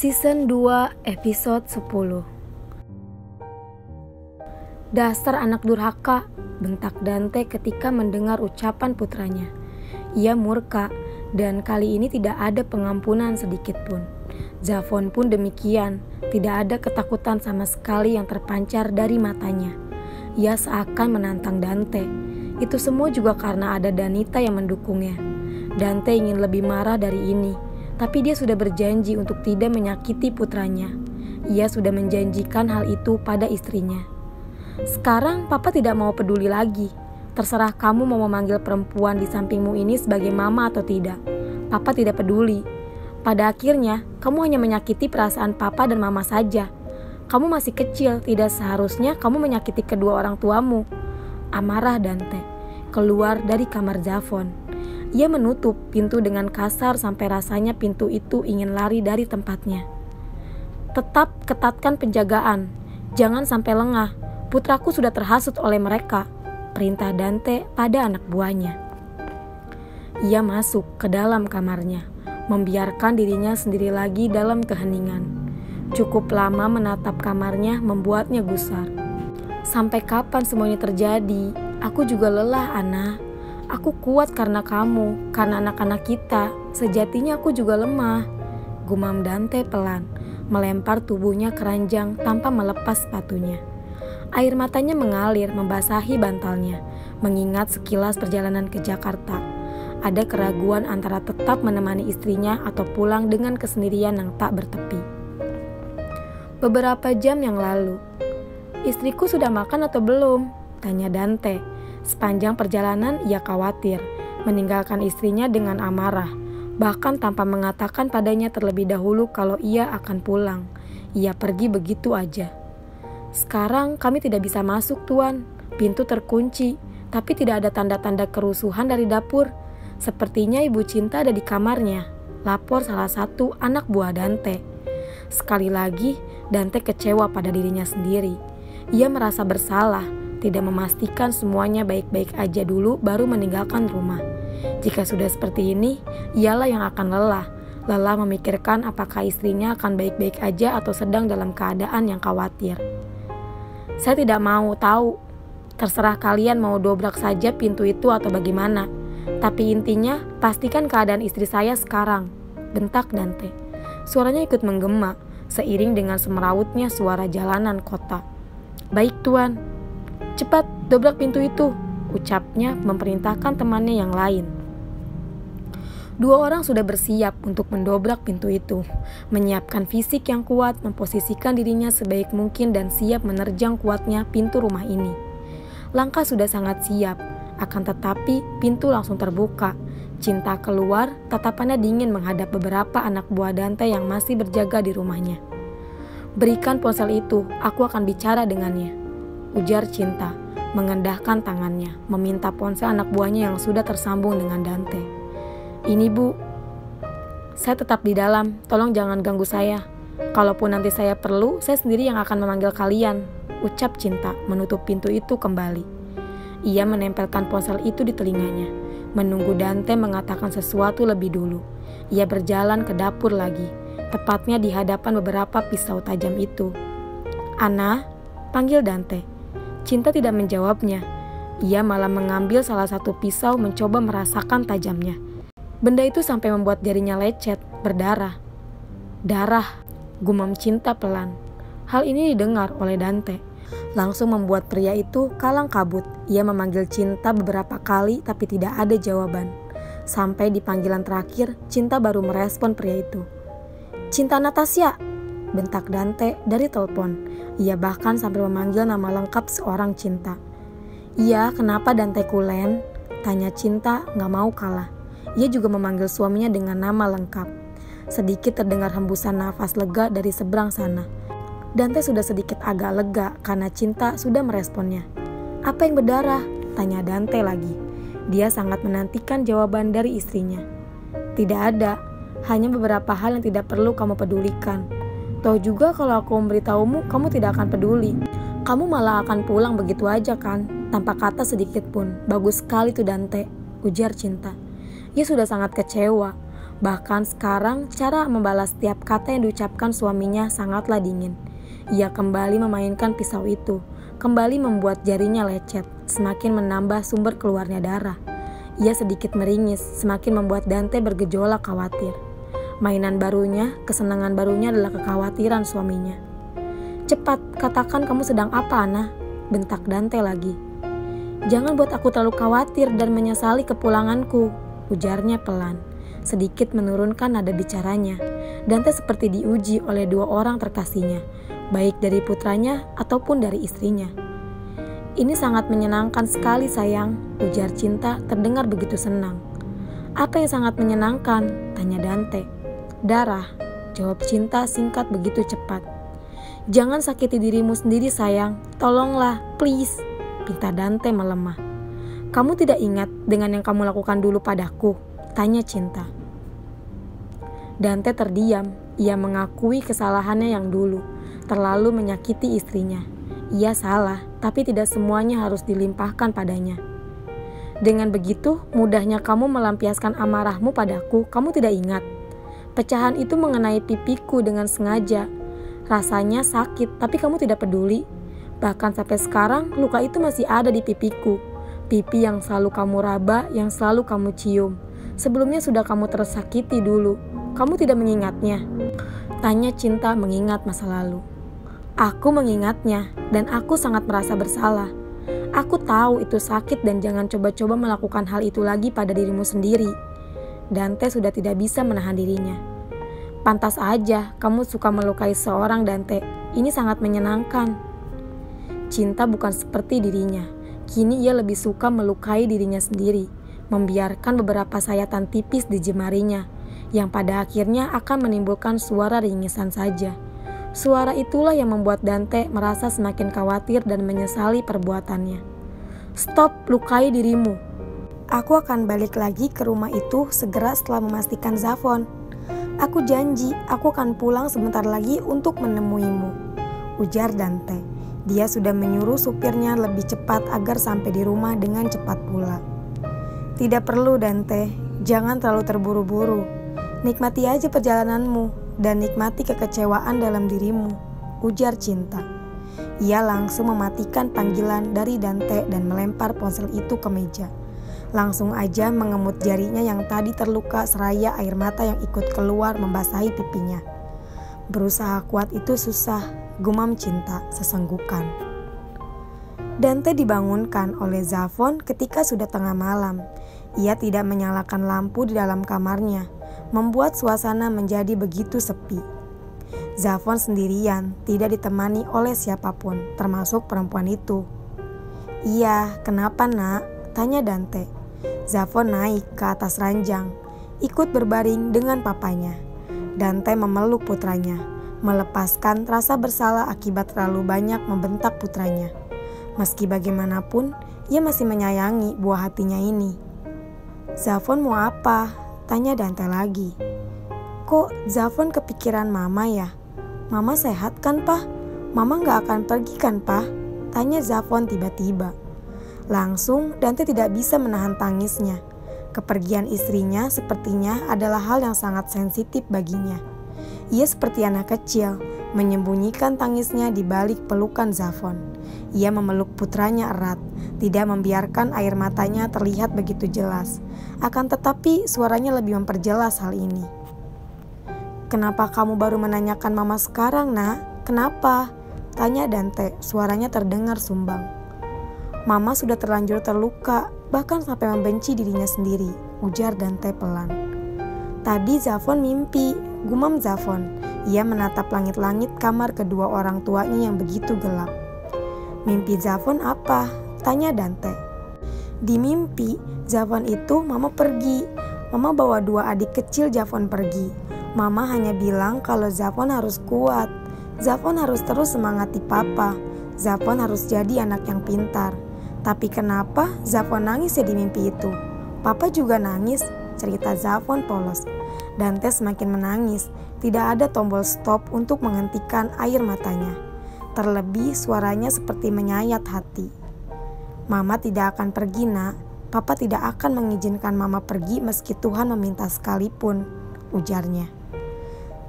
Season 2 episode 10. Dasar anak durhaka, bentak Dante ketika mendengar ucapan putranya. Ia murka dan kali ini tidak ada pengampunan sedikit pun. Zavon pun demikian, tidak ada ketakutan sama sekali yang terpancar dari matanya. Ia seakan menantang Dante. Itu semua juga karena ada Danita yang mendukungnya. Dante ingin lebih marah dari ini. Tapi dia sudah berjanji untuk tidak menyakiti putranya. Ia sudah menjanjikan hal itu pada istrinya. Sekarang papa tidak mau peduli lagi. Terserah kamu mau memanggil perempuan di sampingmu ini sebagai mama atau tidak. Papa tidak peduli. Pada akhirnya, kamu hanya menyakiti perasaan papa dan mama saja. Kamu masih kecil, tidak seharusnya kamu menyakiti kedua orang tuamu. Amarah Dante keluar dari kamar Zavon. Ia menutup pintu dengan kasar sampai rasanya pintu itu ingin lari dari tempatnya. Tetap ketatkan penjagaan, jangan sampai lengah. Putraku sudah terhasut oleh mereka, perintah Dante pada anak buahnya. Ia masuk ke dalam kamarnya, membiarkan dirinya sendiri lagi dalam keheningan. Cukup lama menatap kamarnya membuatnya gusar. Sampai kapan semua ini terjadi? Aku juga lelah, Ana. Aku kuat karena kamu, karena anak-anak kita. Sejatinya aku juga lemah. Gumam Dante pelan, melempar tubuhnya ke ranjang tanpa melepas sepatunya. Air matanya mengalir membasahi bantalnya, mengingat sekilas perjalanan ke Jakarta. Ada keraguan antara tetap menemani istrinya atau pulang dengan kesendirian yang tak bertepi. Beberapa jam yang lalu, istriku sudah makan atau belum? Tanya Dante. Sepanjang perjalanan ia khawatir, meninggalkan istrinya dengan amarah, bahkan tanpa mengatakan padanya terlebih dahulu kalau ia akan pulang. Ia pergi begitu aja. Sekarang kami tidak bisa masuk, Tuan. Pintu terkunci, tapi tidak ada tanda-tanda kerusuhan dari dapur. Sepertinya Ibu Cinta ada di kamarnya, lapor salah satu anak buah Dante. Sekali lagi, Dante kecewa pada dirinya sendiri. Ia merasa bersalah, tidak memastikan semuanya baik-baik aja dulu baru meninggalkan rumah. Jika sudah seperti ini, ialah yang akan lelah memikirkan apakah istrinya akan baik-baik aja atau sedang dalam keadaan yang khawatir. Saya tidak mau tahu, terserah kalian mau dobrak saja pintu itu atau bagaimana. Tapi intinya, pastikan keadaan istri saya sekarang, bentak Dante. Suaranya ikut menggema, seiring dengan semerautnya suara jalanan kota. Baik, Tuan. Cepat, dobrak pintu itu, ucapnya memerintahkan temannya yang lain. Dua orang sudah bersiap untuk mendobrak pintu itu, menyiapkan fisik yang kuat, memposisikan dirinya sebaik mungkin dan siap menerjang kuatnya pintu rumah ini. Langkah sudah sangat siap, akan tetapi pintu langsung terbuka. Cinta keluar, tatapannya dingin menghadap beberapa anak buah Dante yang masih berjaga di rumahnya. Berikan ponsel itu, aku akan bicara dengannya, ujar Cinta, mengendahkan tangannya, meminta ponsel anak buahnya yang sudah tersambung dengan Dante. Ini Bu, saya tetap di dalam, tolong jangan ganggu saya. Kalaupun nanti saya perlu, saya sendiri yang akan memanggil kalian, ucap Cinta, menutup pintu itu kembali. Ia menempelkan ponsel itu di telinganya, menunggu Dante mengatakan sesuatu lebih dulu. Ia berjalan ke dapur lagi, tepatnya di hadapan beberapa pisau tajam itu. Ana, panggil Dante. Cinta tidak menjawabnya. Ia malah mengambil salah satu pisau mencoba merasakan tajamnya. Benda itu sampai membuat jarinya lecet, berdarah. Darah, gumam Cinta pelan. Hal ini didengar oleh Dante. Langsung membuat pria itu kalang kabut. Ia memanggil Cinta beberapa kali tapi tidak ada jawaban. Sampai di panggilan terakhir, Cinta baru merespon pria itu. Cinta Natasha, bentak Dante dari telepon. Ia bahkan sampai memanggil nama lengkap seorang Cinta. Iya, kenapa Dante Kulen? Tanya Cinta gak mau kalah. Ia juga memanggil suaminya dengan nama lengkap. Sedikit terdengar hembusan nafas lega dari seberang sana. Dante sudah sedikit agak lega karena Cinta sudah meresponnya. Apa yang berdarah? Tanya Dante lagi. Dia sangat menantikan jawaban dari istrinya. Tidak ada, hanya beberapa hal yang tidak perlu kamu pedulikan. Tahu juga kalau aku memberitahumu, kamu tidak akan peduli. Kamu malah akan pulang begitu aja kan, tanpa kata sedikit pun. Bagus sekali tuh Dante, ujar Cinta. Ia sudah sangat kecewa. Bahkan sekarang cara membalas setiap kata yang diucapkan suaminya sangatlah dingin. Ia kembali memainkan pisau itu, kembali membuat jarinya lecet, semakin menambah sumber keluarnya darah. Ia sedikit meringis, semakin membuat Dante bergejolak khawatir. Mainan barunya, kesenangan barunya adalah kekhawatiran suaminya. "Cepat, katakan kamu sedang apa, Ana?" bentak Dante lagi. "Jangan buat aku terlalu khawatir dan menyesali kepulanganku," ujarnya pelan, sedikit menurunkan nada bicaranya. Dante seperti diuji oleh dua orang terkasihnya, baik dari putranya ataupun dari istrinya. "Ini sangat menyenangkan sekali, sayang," ujar Cinta terdengar begitu senang. "Apa yang sangat menyenangkan?" tanya Dante. "Darah," jawab Cinta singkat begitu cepat. "Jangan sakiti dirimu sendiri, sayang. Tolonglah, please," pinta Dante melemah. "Kamu tidak ingat dengan yang kamu lakukan dulu padaku?" tanya Cinta. Dante terdiam. Ia mengakui kesalahannya yang dulu, terlalu menyakiti istrinya. Ia salah, tapi tidak semuanya harus dilimpahkan padanya. "Dengan begitu, mudahnya kamu melampiaskan amarahmu padaku. Kamu tidak ingat? Pecahan itu mengenai pipiku dengan sengaja. Rasanya sakit, tapi kamu tidak peduli. Bahkan sampai sekarang, luka itu masih ada di pipiku. Pipi yang selalu kamu raba, yang selalu kamu cium. Sebelumnya sudah kamu tersakiti dulu. Kamu tidak mengingatnya?" tanya Cinta mengingat masa lalu. "Aku mengingatnya, dan aku sangat merasa bersalah. Aku tahu itu sakit dan jangan coba-coba melakukan hal itu lagi pada dirimu sendiri." Dante sudah tidak bisa menahan dirinya. "Pantas aja kamu suka melukai seorang, Dante. Ini sangat menyenangkan." Cinta bukan seperti dirinya. Kini ia lebih suka melukai dirinya sendiri, membiarkan beberapa sayatan tipis di jemarinya, yang pada akhirnya akan menimbulkan suara ringisan saja. Suara itulah yang membuat Dante merasa semakin khawatir dan menyesali perbuatannya. "Stop lukai dirimu. Aku akan balik lagi ke rumah itu segera setelah memastikan Zafon. Aku janji aku akan pulang sebentar lagi untuk menemuimu," ujar Dante. Dia sudah menyuruh supirnya lebih cepat agar sampai di rumah dengan cepat pula. "Tidak perlu, Dante. Jangan terlalu terburu-buru. Nikmati aja perjalananmu dan nikmati kekecewaan dalam dirimu," ujar Cinta. Ia langsung mematikan panggilan dari Dante dan melempar ponsel itu ke meja. Langsung aja mengemut jarinya yang tadi terluka seraya air mata yang ikut keluar membasahi pipinya. "Berusaha kuat itu susah," gumam Cinta sesenggukan. Dante dibangunkan oleh Zafon ketika sudah tengah malam. Ia tidak menyalakan lampu di dalam kamarnya, membuat suasana menjadi begitu sepi. Zafon sendirian, tidak ditemani oleh siapapun, termasuk perempuan itu. "Iya, kenapa, Nak?" tanya Dante. Zafon naik ke atas ranjang, ikut berbaring dengan papanya. Dante memeluk putranya, melepaskan rasa bersalah akibat terlalu banyak membentak putranya. Meski bagaimanapun, ia masih menyayangi buah hatinya ini. "Zafon mau apa?" tanya Dante lagi. "Kok Zafon kepikiran Mama ya? Mama sehat kan, Pak? Mama gak akan pergi kan, Pak?" tanya Zafon tiba-tiba. Langsung Dante tidak bisa menahan tangisnya. Kepergian istrinya sepertinya adalah hal yang sangat sensitif baginya. Ia seperti anak kecil, menyembunyikan tangisnya di balik pelukan Zafon. Ia memeluk putranya erat, tidak membiarkan air matanya terlihat begitu jelas. Akan tetapi suaranya lebih memperjelas hal ini. "Kenapa kamu baru menanyakan Mama sekarang, Nak? Kenapa?" tanya Dante, suaranya terdengar sumbang. "Mama sudah terlanjur terluka, bahkan sampai membenci dirinya sendiri," ujar Dante pelan. "Tadi Zafon mimpi," gumam Zafon. Ia menatap langit-langit kamar kedua orang tuanya yang begitu gelap. "Mimpi Zafon apa?" tanya Dante. "Di mimpi, Zafon itu Mama pergi. Mama bawa dua adik kecil Zafon pergi. Mama hanya bilang kalau Zafon harus kuat. Zafon harus terus semangati Papa. Zafon harus jadi anak yang pintar. Tapi kenapa Zafon nangis ya di mimpi itu? Papa juga nangis," cerita Zafon polos. Dante semakin menangis. Tidak ada tombol stop untuk menghentikan air matanya. Terlebih suaranya seperti menyayat hati. "Mama tidak akan pergi, Nak. Papa tidak akan mengizinkan Mama pergi meski Tuhan meminta sekalipun," ujarnya.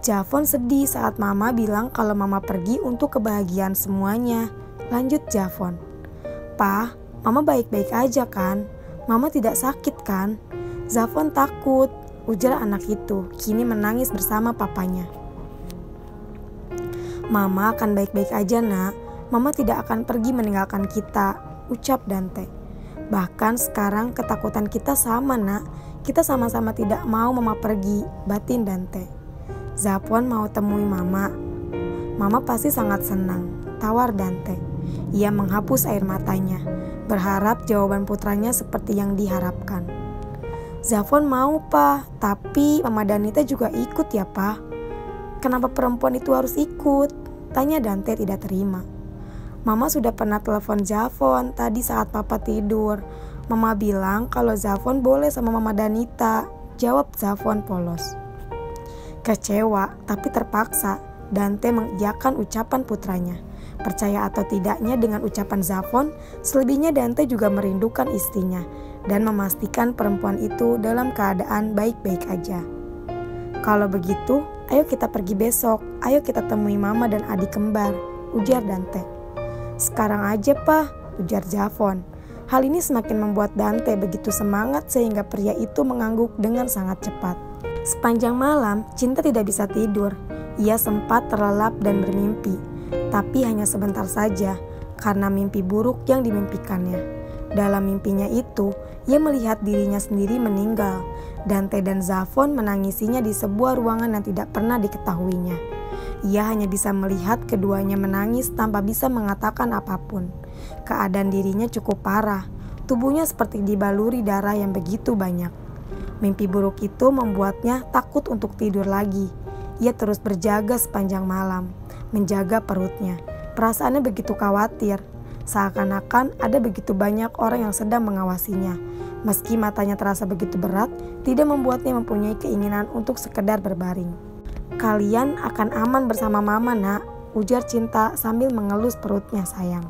Javon sedih saat Mama bilang kalau Mama pergi untuk kebahagiaan semuanya. Lanjut Javon. "Pa, Mama baik-baik aja kan? Mama tidak sakit kan?" Javon takut, ujar anak itu, kini menangis bersama papanya. "Mama akan baik-baik aja nak. Mama tidak akan pergi meninggalkan kita," ucap Dante. "Bahkan sekarang ketakutan kita sama nak. Kita sama-sama tidak mau Mama pergi," batin Dante. "Javon mau temui Mama. Mama pasti sangat senang," tawar Dante. Ia menghapus air matanya, berharap jawaban putranya seperti yang diharapkan. "Javon mau pa, tapi Mama Danita juga ikut ya pa." "Kenapa perempuan itu harus ikut?" tanya Dante tidak terima. "Mama sudah pernah telepon Javon tadi saat papa tidur. Mama bilang kalau Javon boleh sama Mama Danita," jawab Javon polos. Kecewa tapi terpaksa, Dante mengiyakan ucapan putranya. Percaya atau tidaknya dengan ucapan Javon, selebihnya Dante juga merindukan istrinya dan memastikan perempuan itu dalam keadaan baik-baik aja. "Kalau begitu, ayo kita pergi besok. Ayo kita temui Mama dan adik kembar," ujar Dante. "Sekarang aja pa," ujar Javon. Hal ini semakin membuat Dante begitu semangat sehingga pria itu mengangguk dengan sangat cepat. Sepanjang malam, Cinta tidak bisa tidur. Ia sempat terlelap dan bermimpi, tapi hanya sebentar saja karena mimpi buruk yang dimimpikannya. Dalam mimpinya itu, ia melihat dirinya sendiri meninggal. Dante dan Javon menangisinya di sebuah ruangan yang tidak pernah diketahuinya. Ia hanya bisa melihat keduanya menangis tanpa bisa mengatakan apapun. Keadaan dirinya cukup parah. Tubuhnya seperti dibaluri darah yang begitu banyak. Mimpi buruk itu membuatnya takut untuk tidur lagi. Ia terus berjaga sepanjang malam, menjaga perutnya. Perasaannya begitu khawatir. Seakan-akan ada begitu banyak orang yang sedang mengawasinya. Meski matanya terasa begitu berat, tidak membuatnya mempunyai keinginan untuk sekedar berbaring. "Kalian akan aman bersama Mama nak," ujar Cinta sambil mengelus perutnya sayang.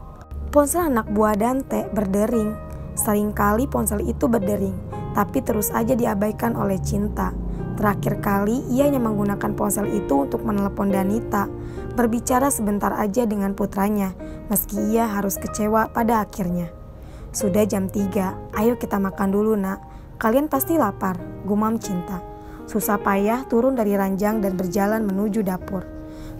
Ponsel anak buah Dante berdering. Seringkali ponsel itu berdering, tapi terus aja diabaikan oleh Cinta. Terakhir kali ia hanya menggunakan ponsel itu untuk menelepon Danita, berbicara sebentar aja dengan putranya, meski ia harus kecewa pada akhirnya. "Sudah jam 3, ayo kita makan dulu nak. Kalian pasti lapar," gumam Cinta. Susah payah turun dari ranjang dan berjalan menuju dapur.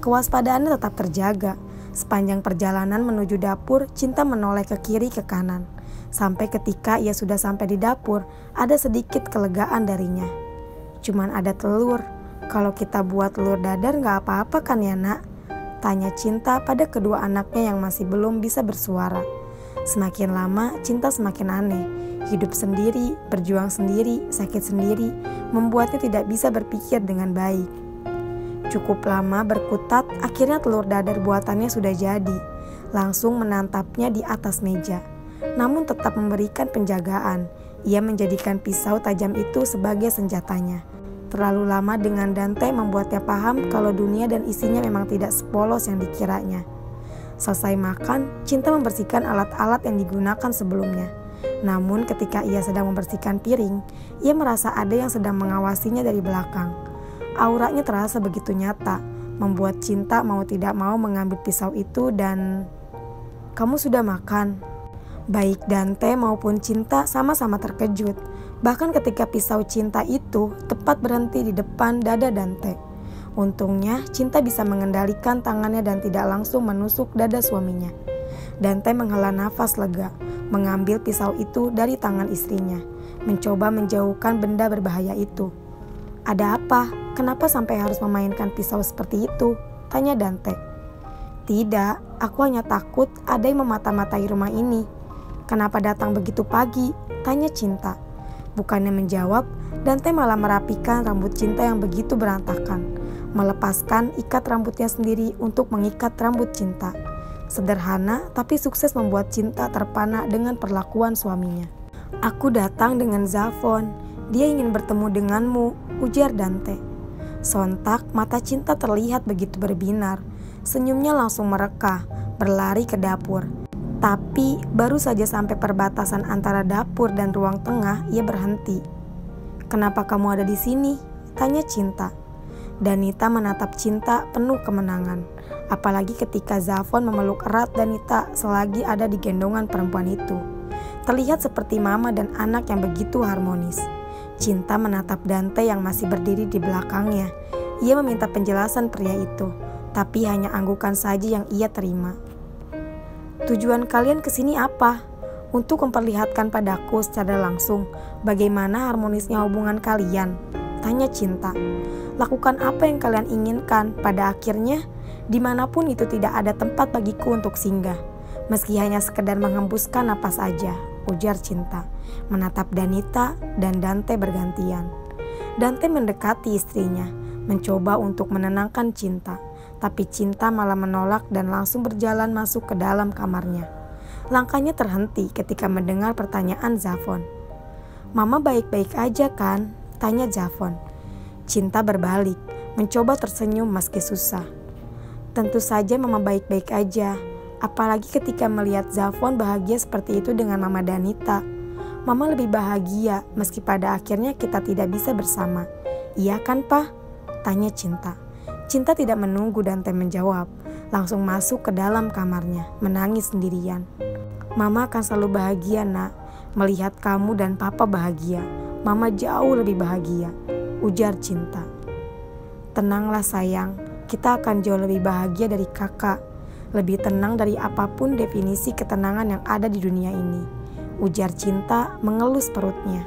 Kewaspadaannya tetap terjaga. Sepanjang perjalanan menuju dapur, Cinta menoleh ke kiri ke kanan. Sampai ketika ia sudah sampai di dapur, ada sedikit kelegaan darinya. "Cuman ada telur. Kalau kita buat telur dadar gak apa-apa kan ya nak?" tanya Cinta pada kedua anaknya yang masih belum bisa bersuara. Semakin lama, Cinta semakin aneh. Hidup sendiri, berjuang sendiri, sakit sendiri, membuatnya tidak bisa berpikir dengan baik. Cukup lama berkutat, akhirnya telur dadar buatannya sudah jadi. Langsung menantapnya di atas meja. Namun tetap memberikan penjagaan. Ia menjadikan pisau tajam itu sebagai senjatanya. Terlalu lama dengan Dante membuatnya paham kalau dunia dan isinya memang tidak sepolos yang dikiranya. Selesai makan, Cinta membersihkan alat-alat yang digunakan sebelumnya. Namun ketika ia sedang membersihkan piring, ia merasa ada yang sedang mengawasinya dari belakang. Auranya terasa begitu nyata, membuat Cinta mau tidak mau mengambil pisau itu dan... "Kamu sudah makan?" Baik Dante maupun Cinta sama-sama terkejut. Bahkan ketika pisau Cinta itu tepat berhenti di depan dada Dante. Untungnya Cinta bisa mengendalikan tangannya dan tidak langsung menusuk dada suaminya. Dante menghela nafas lega, mengambil pisau itu dari tangan istrinya, mencoba menjauhkan benda berbahaya itu. "Ada apa? Kenapa sampai harus memainkan pisau seperti itu?" tanya Dante. "Tidak, aku hanya takut ada yang memata-matai rumah ini." "Kenapa datang begitu pagi?" tanya Cinta. Bukannya menjawab, Dante malah merapikan rambut Cinta yang begitu berantakan, melepaskan ikat rambutnya sendiri untuk mengikat rambut Cinta. Sederhana tapi sukses membuat Cinta terpana dengan perlakuan suaminya. "Aku datang dengan Javon. Dia ingin bertemu denganmu," ujar Dante. Sontak mata Cinta terlihat begitu berbinar. Senyumnya langsung mereka, berlari ke dapur. Tapi baru saja sampai perbatasan antara dapur dan ruang tengah, ia berhenti. "Kenapa kamu ada di sini?" Tanya Cinta. Danita menatap Cinta penuh kemenangan. Apalagi ketika Zafon memeluk erat Danita selagi ada di gendongan perempuan itu. Terlihat seperti mama dan anak yang begitu harmonis. Cinta menatap Dante yang masih berdiri di belakangnya. Ia meminta penjelasan pria itu, tapi hanya anggukan saja yang ia terima. Tujuan kalian kesini apa? Untuk memperlihatkan padaku secara langsung bagaimana harmonisnya hubungan kalian? Tanya Cinta. Lakukan apa yang kalian inginkan. Pada akhirnya, dimanapun itu tidak ada tempat bagiku untuk singgah. Meski hanya sekedar menghembuskan napas saja, ujar Cinta, menatap Danita dan Dante bergantian. Dante mendekati istrinya, mencoba untuk menenangkan Cinta, tapi Cinta malah menolak dan langsung berjalan masuk ke dalam kamarnya. Langkahnya terhenti ketika mendengar pertanyaan Zafon. Mama baik-baik aja kan? Tanya Zafon. Cinta berbalik, mencoba tersenyum meski susah. Tentu saja mama baik-baik aja. Apalagi ketika melihat Zafon bahagia seperti itu dengan Mama Danita. Mama lebih bahagia meski pada akhirnya kita tidak bisa bersama. Iya kan, Pak? Tanya Cinta. Cinta tidak menunggu Dante menjawab. Langsung masuk ke dalam kamarnya, menangis sendirian. Mama akan selalu bahagia, nak. Melihat kamu dan papa bahagia. Mama jauh lebih bahagia, ujar Cinta. Tenanglah sayang, kita akan jauh lebih bahagia dari kakak. Lebih tenang dari apapun definisi ketenangan yang ada di dunia ini, ujar Cinta mengelus perutnya.